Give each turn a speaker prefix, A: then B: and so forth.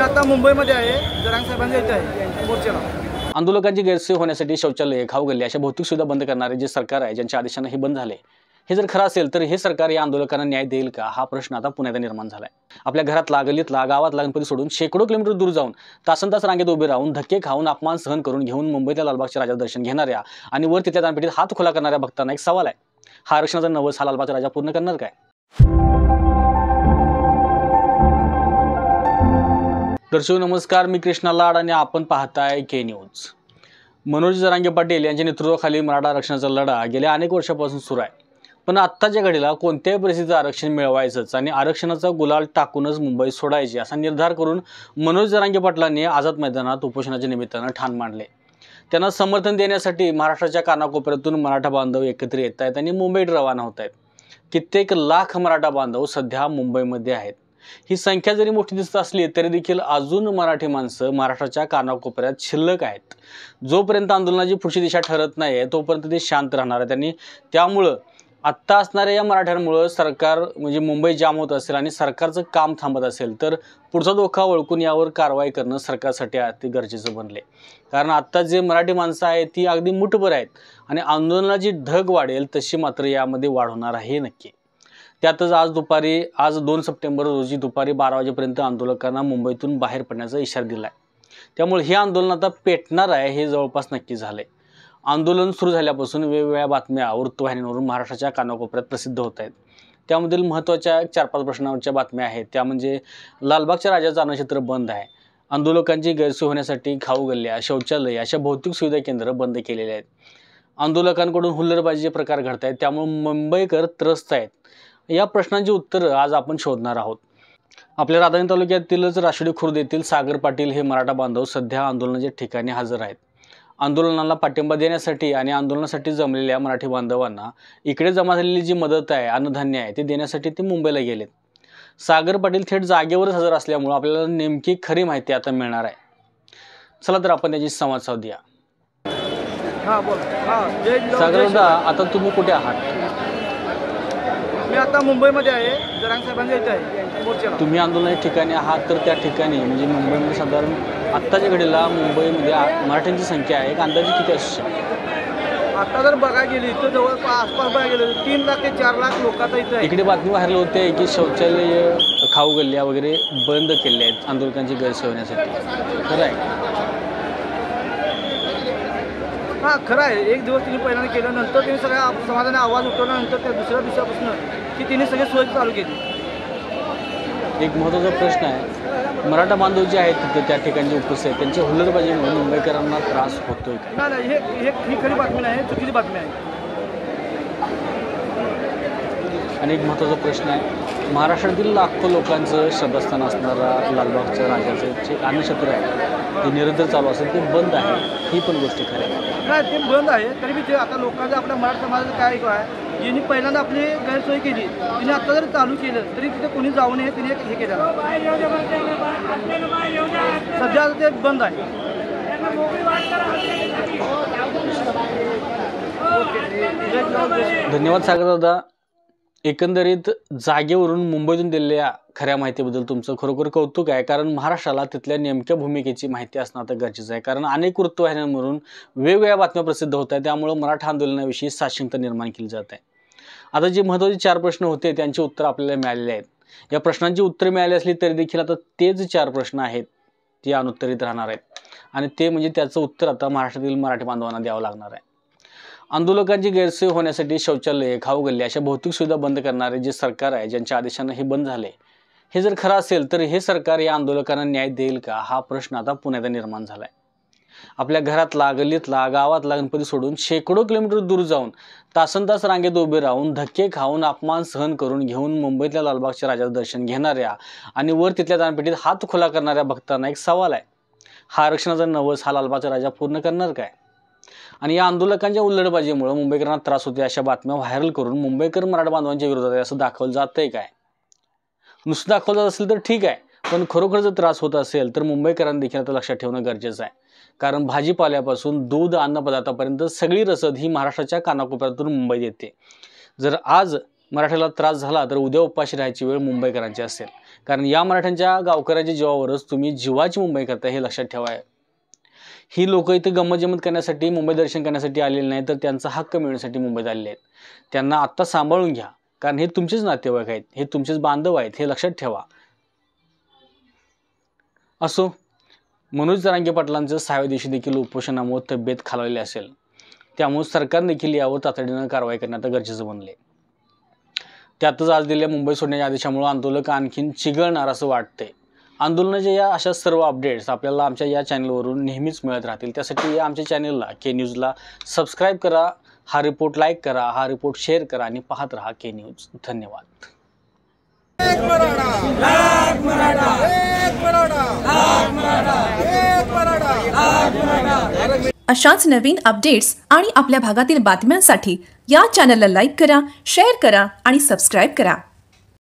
A: आता मुंबईमध्ये आहे, जरांगे साहेबांच्या इथे आहे मोर्चाला।
B: आंदोलकांची गैरसोय होण्यासाठी शौचालय, खाऊ गल्ली अशा भौतिक सुविधा बंद करणारे जे सरकार आहे, ज्यांच्या आदेशाने हे बंद झाले, हे जर खरं असेल तर हे सरकार या आंदोलकांना न्याय देईल का, हा प्रश्न आता पुण्यात निर्माण झालाय। आपल्या घरातला, गल्लीतला, गावातला गणपती सोडून शेकडो किलोमीटर दूर जाऊन तासनतास रांगेत उभे राहून धक्के खाऊन अपमान सहन करून घेऊन मुंबईतल्या लालबागच्या राजा दर्शन घेणाऱ्या आणि वर तिथल्या दानपेटीत हात खुला करणाऱ्या भक्तांना एक सवाल आहे, हा आरक्षणाचा नवस हा लालबागचा राजा पूर्ण करणार काय? दर्शक नमस्कार, मी कृष्णा लाड आणि आपण पाहताय के न्यूज। मनोज जरांगे पाटील यांच्या नेतृत्वाखाली मराठा आरक्षणाचा लढा गेल्या अनेक वर्षापासून सुरू आहे, पण आत्ताच्या घडीला कोणत्याही परिस्थितीत आरक्षण मिळवायचंच आणि आरक्षणाचा गुलाल टाकूनच मुंबई सोडायची असा निर्धार करून मनोज जरांगे पाटलांनी आझाद मैदानात उपोषणाच्या निमित्तानं ठाण मांडले। त्यांना समर्थन देण्यासाठी महाराष्ट्राच्या कानाकोपऱ्यातून मराठा बांधव एकत्र येत आहेत आणि मुंबईत रवाना होत आहेत। कित्येक लाख मराठा बांधव सध्या मुंबईमध्ये आहेत। ही संख्या जरी मोठी दिसत असली तरी देखील अजून मराठी माणसं महाराष्ट्राच्या कानाकोपऱ्यात शिल्लक आहेत। जोपर्यंत आंदोलनाची पुढची दिशा ठरत नाही तोपर्यंत ते शांत राहणार आहेत आणि त्यामुळं आत्ता असणाऱ्या या मराठ्यांमुळे सरकार म्हणजे मुंबई जाम होत असेल आणि सरकारचं काम थांबत असेल तर पुढचा धोका ओळखून यावर कारवाई करणं सरकारसाठी अति गरजेचं बनले। कारण आत्ता जे मराठी माणसं आहेत ती अगदी मुठभर आहेत आणि आंदोलनाची ढग वाढेल तशी मात्र यामध्ये वाढ होणार आहे नक्की। त्यातच आज 2 सप्टेंबर रोजी दुपारी 12 वाजेपर्यंत आंदोलकांना मुंबईतून बाहेर पडण्याचा इशारा दिलाय। त्यामुळे हे आंदोलन आता पेटणार आहे हे जवळपास नक्की झाले। आंदोलन सुरू झाल्यापासून वेगवेगळ्या बातम्या वृत्तवाहिन्यांवरून महाराष्ट्राच्या कानाकोपऱ्यात प्रसिद्ध होत आहेत। त्यामधील महत्त्वाच्या 4-5 प्रश्नांच्या बातम्या आहेत, त्या म्हणजे लालबागच्या राजाचं अन्नक्षेत्र बंद आहे, आंदोलकांची गैरसोय होण्यासाठी खाऊ गल्ल्या, शौचालय अशा भौतिक सुविधा केंद्र बंद केलेले आहेत, आंदोलकांकडून हुल्लडबाजीचे प्रकार घडत आहेत, त्यामुळे मुंबईकर त्रस्त आहेत। या प्रश्नांची उत्तरं आज आपण शोधणार आहोत। आपल्या राधानगरी तालुक्यातीलच राशिवडी खुर्द येथील सागर पाटील हे मराठा बांधव सध्या आंदोलनाच्या ठिकाणी हजर आहेत। आंदोलनाला पाठिंबा देण्यासाठी आणि आंदोलनासाठी जमलेल्या मराठी बांधवांना इकडे जमा झालेली जी मदत आहे, अन्नधान्य आहे, ते देण्यासाठी ते मुंबईला गेलेत। सागर पाटील थेट जागेवरच हजर असल्यामुळे आपल्याला नेमकी खरी माहिती आता मिळणार आहे। चला तर आपण त्याची संवाद साधूया। सागर दादा, आता तुम्ही कुठे आहात?
A: मी आता मुंबईमध्ये आहे, जरांगे साहेबांच्या इथे आहे मोर्चाला।
B: तुम्ही आंदोलनाच्या ठिकाणी आहात तर त्या ठिकाणी म्हणजे मुंबईमध्ये साधारण आत्ताच्या घडीला मुंबईमध्ये मराठ्यांची संख्या आहे, एक अंदाजे किती असू शकते?
A: आता जर बघायला गेली तर जवळपास आसपास बघायला गेलं 3 लाख ते 4 लाख लोकांचा इथं आहे।
B: इकडे बातमी व्हायरल होते की शौचालय, खाऊ गल्ल्या वगैरे बंद केले आहेत आंदोलकांची गैरसोय होण्यासाठी, खरं आहे?
A: हां, खरं आहे। एक दिवस तिने पहिल्यांदा केलं, नंतर तिने सगळ्या समाजाने आवाज उठवल्यानंतर त्या दुसऱ्या दिवसापासून की तिने सगळे सोय चालू केली।
B: एक महत्त्वाचा प्रश्न आहे, मराठा बांधव जे आहेत तिथे त्या ठिकाणी उपस्थित आहेत, त्यांची हुल्लडबाजीमुळे मुंबईकरांना त्रास होतोय का?
A: नाही, ही खरी बातमी नाही, चुकीची बातमी आहे।
B: आणि एक महत्त्वाचा प्रश्न आहे, महाराष्ट्रातील लाखो लोकांचं श्रद्धास्थान असणारा लालबागच्या राजाचं जे अन्नक्षेत्र आहे ते निरंतर चालू असेल ते बंद आहे, ही पण गोष्टी खरी आहे?
A: नाही, ते बंद आहे तरी बी ते आता लोकांचं आपल्या मराठा समाजाचं काय आहे, ज्यांनी पहिल्यांदा आपली गैरसोय केली तिने आता जर चालू केलं तरी तिथे कोणी जाऊ नये, तिने हे केलं। सध्या ते बंद आहे।
B: धन्यवाद सागर दादा। एकंदरीत जागेवरून मुंबईतून दिलेल्या खऱ्या माहितीबद्दल तुमचं खरोखर कौतुक आहे, कारण महाराष्ट्राला तिथल्या नेमक्या भूमिकेची माहिती असणं आता गरजेचं आहे। कारण अनेक वृत्तवाहिन्यांवरून वेगवेगळ्या बातम्या प्रसिद्ध होत आहेत, त्यामुळे मराठा आंदोलनाविषयी साशंकता निर्माण केली जात आहे। आता जे महत्त्वाचे 4 प्रश्न होते त्यांची उत्तर आपल्याला मिळालेली आहेत। या प्रश्नांची उत्तरे मिळाली असली तरी देखील आता तेच 4 प्रश्न आहेत ते अनुत्तरित राहणार आहेत आणि ते म्हणजे त्याचं उत्तर आता महाराष्ट्रातील मराठी बांधवांना द्यावं लागणार आहे। आंदोलकांची गैरसोय होण्यासाठी शौचालय, खाऊ गल्ल्या अशा भौतिक सुविधा बंद करणारे जे सरकार आहे, ज्यांच्या आदेशाने हे बंद झाले, हे जर खरं असेल तर हे सरकार या आंदोलकांना न्याय देईल का, हा प्रश्न आता पुण्यात निर्माण झालाय। आपल्या घरातला, गल्लीतला, गावातला गणपती सोडून शेकडो किलोमीटर दूर जाऊन तासनतास रांगेत उभे राहून धक्के खाऊन अपमान सहन करून घेऊन मुंबईतल्या लालबागच्या राजाचं दर्शन घेणाऱ्या आणि वर तिथल्या दानपेटीत हात खुला करणाऱ्या भक्तांना एक सवाल आहे, हा आरक्षणाचा नवस हा लालबागचा राजा पूर्ण करणार काय? आणि या आंदोलकांच्या हुल्लडबाजीमुळे मुंबईकरांना त्रास होते अशा बातम्या व्हायरल करून मुंबईकर मराठा बांधवांच्या विरोधात आहे असं दाखवलं जातंय काय? नुसतं दाखवलं जात असेल तर ठीक आहे, पण खरोखर जर त्रास होत असेल तर मुंबईकरांना देखील आता लक्षात ठेवणं गरजेचं आहे। कारण भाजीपाल्यापासून दूध अन्नपदार्थापर्यंत सगळी रसद ही महाराष्ट्राच्या कानाकोपऱ्यातून मुंबईत येते। जर आज मराठ्याला त्रास झाला तर उद्या उपाशी राहायची वेळ मुंबईकरांची असेल। कारण या मराठ्यांच्या गावकऱ्यांच्या जीवावरच तुम्ही जीवाची मुंबई करताय हे लक्षात ठेवा. ही लोक इथे गंमत करण्यासाठी, मुंबई दर्शन करण्यासाठी आलेले नाही, तर त्यांचा हक्क मिळवण्यासाठी मुंबईत आलेले आहेत. त्यांना आत्ता सांभाळून घ्या, कारण हे तुमचेच नातेवाईक आहेत, हे तुमचेच बांधव आहेत, हे लक्षात ठेवा. असो, मनोज जरांगे पाटलांचं 6व्या दिवशी देखील उपोषणामुळे तब्येत खालावलेली असेल, त्यामुळे सरकार देखील यावर तातडीनं कारवाई करण्यात गरजेचं बनले. त्यातच आज दिलेल्या मुंबई सोडण्याच्या आदेशामुळे आंदोलक आणखीन चिघळणार असं वाटतंय. आंदोलनाच्या या अशा सर्व अपडेट्स आपल्याला आमच्या या चॅनलवरून नेहमीच मिळत राहतील. त्यासाठी आमच्या चॅनलला के न्यूजला सबस्क्राईब करा, हा रिपोर्ट लाईक करा, हा रिपोर्ट शेअर करा आणि पाहत रहा के न्यूज. धन्यवाद.
C: अशाच नवीन अपडेट्स आणि आपल्या भागातील बातम्यांसाठी या चॅनलला लाईक करा, शेअर करा आणि सबस्क्राईब करा.